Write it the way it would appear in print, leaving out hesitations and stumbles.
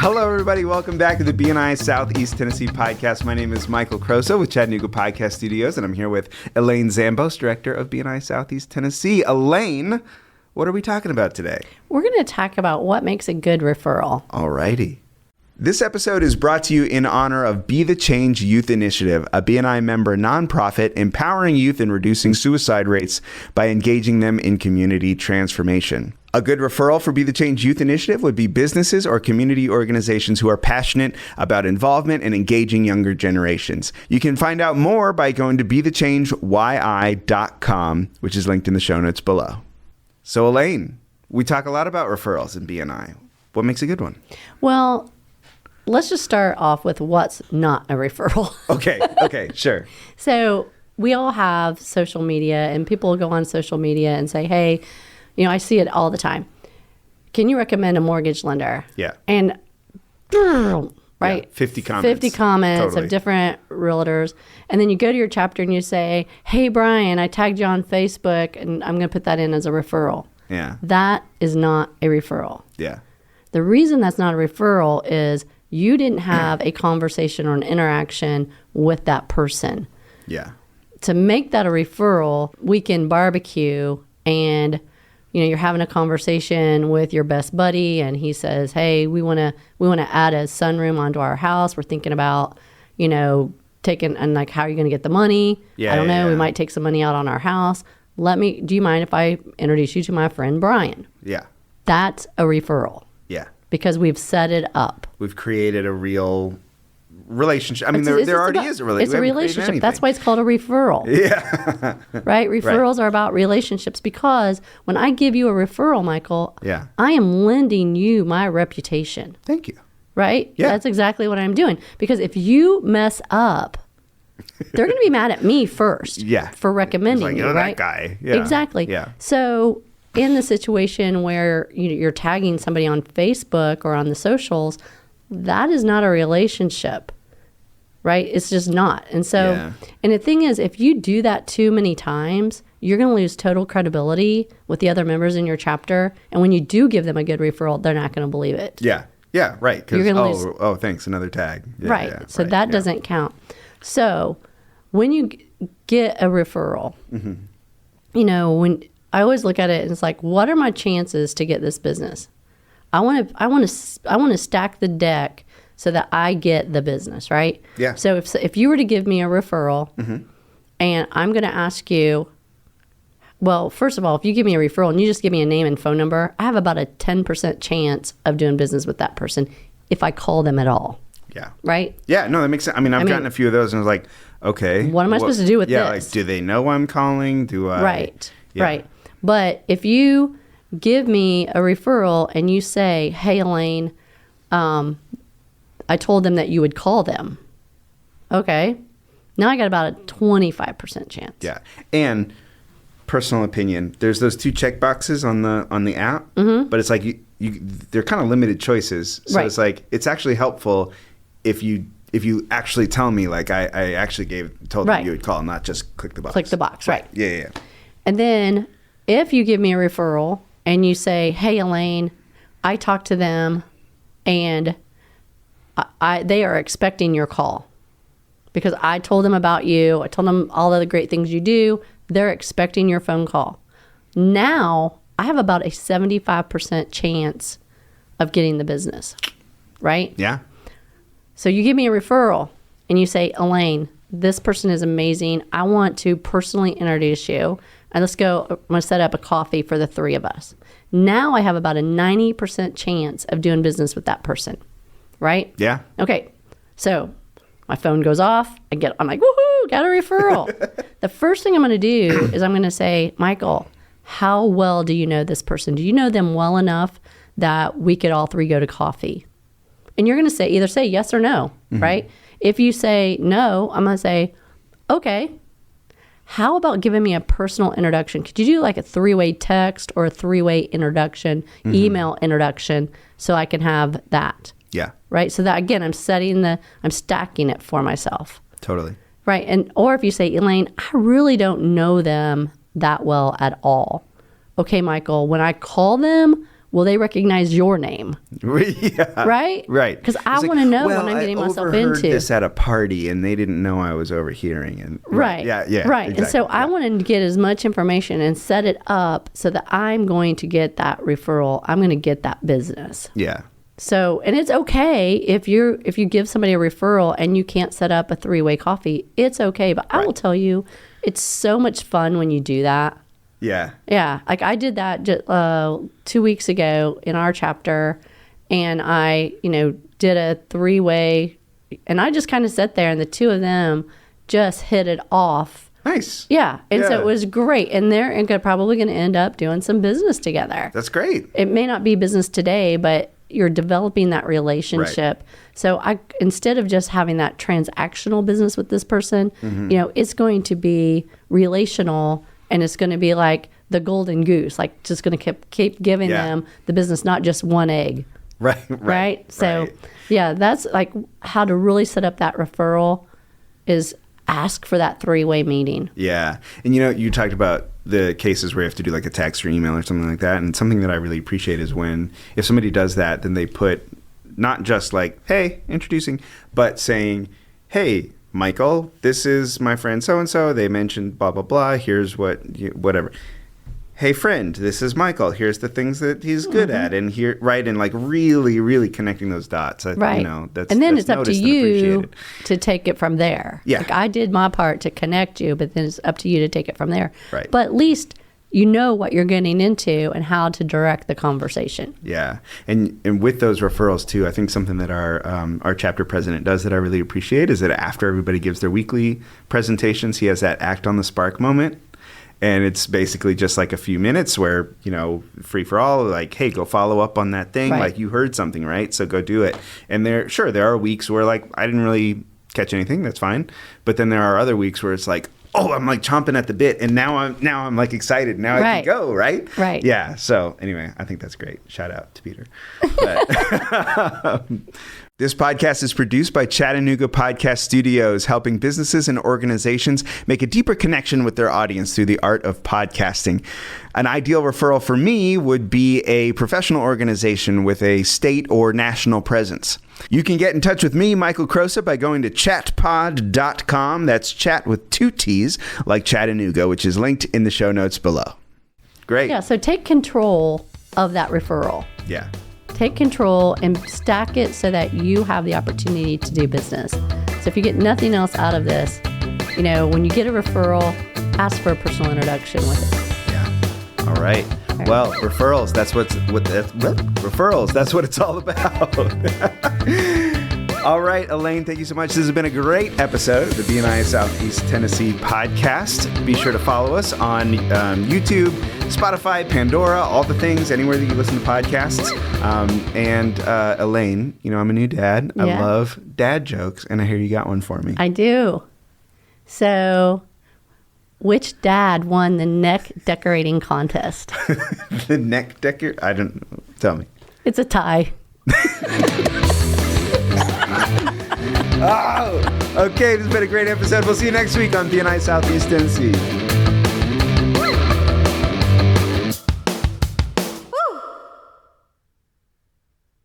Hello, everybody. Welcome back to the BNI Southeast Tennessee podcast. My name is Michael Croso with Chattanooga Podcast Studios, and I'm here with Elaine Zambos, Director of BNI Southeast Tennessee. Elaine, what are we talking about today? We're going to talk about what makes a good referral. All righty. This episode is brought to you in honor of Be the Change Youth Initiative, a BNI member nonprofit empowering youth and reducing suicide rates by engaging them in community transformation. A good referral for Be the Change Youth Initiative would be businesses or community organizations who are passionate about involvement and engaging younger generations. You can find out more by going to BeTheChangeYI.com, which is linked in the show notes below. So Elaine, we talk a lot about referrals in BNI. What makes a good one? Well, let's just start off with what's not a referral. Okay, sure. So we all have social media, and people go on social media and say, hey, I see it all the time. Can you recommend a mortgage lender? Yeah. And, right? Yeah, 50 comments. 50 comments Totally. of different realtors. And then you go to your chapter and you say, hey, Brian, I tagged you on Facebook, and I'm going to put that in as a referral. Yeah. That is not a referral. Yeah. The reason that's not a referral is you didn't have a conversation or an interaction with that person. Yeah. To make that a referral, we can barbecue and you're having a conversation with your best buddy and he says, hey, we want to add a sunroom onto our house. We're thinking about, taking, and like, how are you going to get the money? Yeah, I don't know. yeah. We might take some money out on our house. Do you mind if I introduce you to my friend, Brian? Yeah. That's a referral Yeah. because we've set it up. We've created a real relationship. I mean, It's there already about- is a relationship. It's a relationship. That's why it's called a referral. Yeah. Right? Referrals are about relationships because when I give you a referral, Michael, Yeah. I am lending you my reputation. Thank you. Right? Yeah. That's exactly what I'm doing. Because if you mess up, they're going to be mad at me first Yeah. for recommending It's like, you, right? that guy. Yeah. Exactly. Yeah. So in the situation where you're tagging somebody on Facebook or on the socials, that is not a relationship, right? It's just not. And so, Yeah. and the thing is, if you do that too many times, you're going to lose total credibility with the other members in your chapter. And when you do give them a good referral, they're not going to believe it. Yeah. Yeah. Right. You're Because, gonna lose- thanks. Another tag. Yeah, right. yeah, So right, that yeah. doesn't count. So when you get a referral, Mm-hmm. when I always look at it and it's like, what are my chances to get this business? I want to stack the deck so that I get the business, right? Yeah. So if you were to give me a referral, Mm-hmm. and I'm going to ask you, well, first of all, if you give me a referral and you just give me a name and phone number, I have about a 10% chance of doing business with that person if I call them at all, Yeah. right? Yeah. No, that makes sense. I mean, I've gotten a few of those and I was like, okay. What am I supposed to do with yeah, this? Like, do they know I'm calling? Do I? Right, Yeah. right. But if you give me a referral and you say, hey, Elaine, I told them that you would call them. Okay. Now I got about a 25% chance. Yeah. And personal opinion, there's those two check boxes on the app, but it's like they're kind of limited choices. So Right. it's like it's actually helpful if you actually tell me, like, I actually told them Right. you would call, not just click the box. Click the box, right. Yeah, yeah. And then if you give me a referral and you say, hey, Elaine, I talked to them and they are expecting your call because I told them about you. I told them all of the great things you do. They're expecting your phone call. Now I have about a 75% chance of getting the business, right? Yeah. So you give me a referral and you say, Elaine, this person is amazing. I want to personally introduce you. And let's go, I'm going to set up a coffee for the three of us. Now I have about a 90% chance of doing business with that person, right? Yeah. Okay. So my phone goes off. I'm like, woohoo, got a referral. The first thing I'm going to do is I'm going to say, Michael, how well do you know this person? Do you know them well enough that we could all three go to coffee? And you're going to either say yes or no, right? If you say no, I'm going to say, okay, how about giving me a personal introduction? Could you do like a 3-way text or a 3-way introduction, email introduction, so I can have that? Yeah. Right? So that, again, I'm stacking it for myself. Totally. Right. Or if you say, Elaine, I really don't know them that well at all. Okay, Michael, when I call them, will they recognize your name? Yeah. Right? Right. Because I want to know what I'm getting myself into. I overheard into. this at a party, and they didn't know I was overhearing. And Right. Yeah. Right. Exactly. And so I wanted to get as much information and set it up so that I'm going to get that referral. I'm going to get that business. Yeah. So, and it's okay if you give somebody a referral and you can't set up a 3-way coffee. It's okay. But I will tell you, it's so much fun when you do that. Yeah. Yeah. Like I did that 2 weeks ago in our chapter, and I, did a 3-way, and I just kind of sat there, and the two of them just hit it off. Nice. Yeah. And so it was great. And they're probably going to end up doing some business together. That's great. It may not be business today, but you're developing that relationship. Right. So instead of just having that transactional business with this person, it's going to be relational. And it's going to be like the golden goose, like just going to keep giving them the business, not just one egg. Right. So, that's like how to really set up that referral is ask for that 3-way meeting. Yeah. And, you talked about the cases where you have to do like a text or email or something like that. And something that I really appreciate is if somebody does that, then they put not just like, hey, introducing, but saying, hey, Michael, this is my friend so-and-so. They mentioned blah, blah, blah. Here's whatever. Hey, friend, this is Michael. Here's the things that he's good at. And and like really, really connecting those dots. Right. And then it's up to you to take it from there. Yeah. Like I did my part to connect you, but then it's up to you to take it from there. Right. But at least you know what you're getting into and how to direct the conversation. Yeah. And with those referrals too, I think something that our chapter president does that I really appreciate is that after everybody gives their weekly presentations, he has that act on the spark moment. And it's basically just like a few minutes where, free for all, like, hey, go follow up on that thing. Right. Like you heard something, right? So go do it. And there are weeks where like, I didn't really catch anything. That's fine. But then there are other weeks where it's like, oh, I'm like chomping at the bit. And now I'm like excited. Now I can go, right? Right. Yeah. So anyway, I think that's great. Shout out to Peter. But, this podcast is produced by Chattanooga Podcast Studios, helping businesses and organizations make a deeper connection with their audience through the art of podcasting. An ideal referral for me would be a professional organization with a state or national presence. You can get in touch with me, Michael Crosa, by going to chatpod.com. That's chat with 2 T's, like Chattanooga, which is linked in the show notes below. Great. Yeah, so take control of that referral. Yeah. Take control and stack it so that you have the opportunity to do business. So if you get nothing else out of this, when you get a referral, ask for a personal introduction with it. Yeah. All right. Well, referrals, that's what it's all about. All right, Elaine, thank you so much. This has been a great episode of the BNI Southeast Tennessee podcast. Be sure to follow us on YouTube, Spotify, Pandora, all the things, anywhere that you listen to podcasts. And Elaine, I'm a new dad. I love dad jokes, and I hear you got one for me. I do. So, which dad won the neck decorating contest? The neck decor? I don't know. Tell me. It's a tie. Oh, okay. This has been a great episode. We'll see you next week on BNI Southeast Tennessee.